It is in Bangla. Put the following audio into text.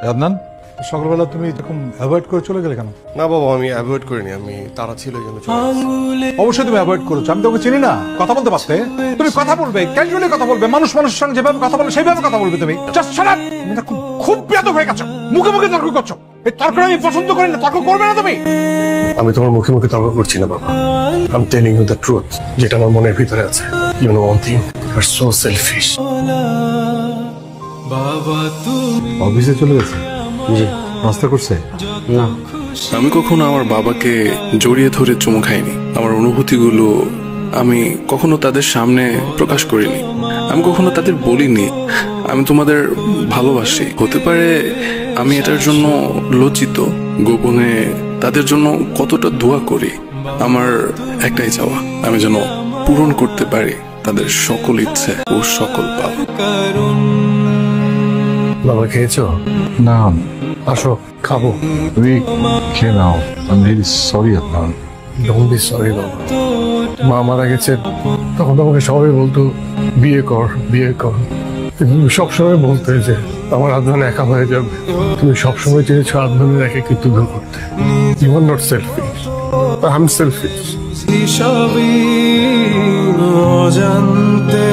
আদনান, সকালবেলা তুমি এরকম অ্যাভয়েড করে চলে গেলে কেন? না বাবা, আমি অ্যাভয়েড করিনি, আমি তারা ছিল এই জন্য চলে গেছি। অবশ্যই তুমি অ্যাভয়েড করেছো, আমি তোকে চিনি না। কথা বলতে পারতে তুমি কথা বলবে, ক্যাজুয়ালি কথা বলবে, মানুষ মানুষের সঙ্গে যেভাবে কথা বলে সেইভাবে কথা বলবে। তুমি জাস্ট শাট আপ। তুমি না খুব বেয়াদব হয়ে গেছো, মুখে মুখে তর্ক করছো। এই তর্ক আমি পছন্দ করি না, তর্ক করবে না তুমি। আমি তোমার মুখে মুখে তর্ক করছি না বাবা, I am telling you the truth, যেটা আমার মনের ভিতরে আছে। You know one thing, you are so selfish. অফিসে চলে গেছে? নাস্তা করছে? না, আমি কখনো আমার বাবাকে জড়িয়ে ধরে চুমু খাইনি। আমার অনুভূতিগুলো আমি কখনো তাদের সামনে প্রকাশ করিনি। আমি কখনো তাদের বলিনি আমি তোমাদের ভালোবাসি। হতে পারে আমি এটার জন্য লজ্জিত, গোপনে তাদের জন্য কতটা দোয়া করি। আমার একটাই চাওয়া, আমি যেন পূরণ করতে পারি তাদের সকল ইচ্ছে ও সকল পাপ। বাবা খেয়েছো? না। আসো খাবো। তুমি খেয়ে নাও। আমি really sorry Adnan. Don't be sorry বাবা। মা মারা গেছে তখন আমাকে সবাই বলতো বিয়ে কর বিয়ে কর, কিন্তু তুমি সবসময় বলতে যে আমার আদনান একা হয়ে যাবে। তুমি সবসময় চেয়েছো আদনানের একে কৃতজ্ঞ করতে। You are not selfish, I am selfish. সবই অজান্তে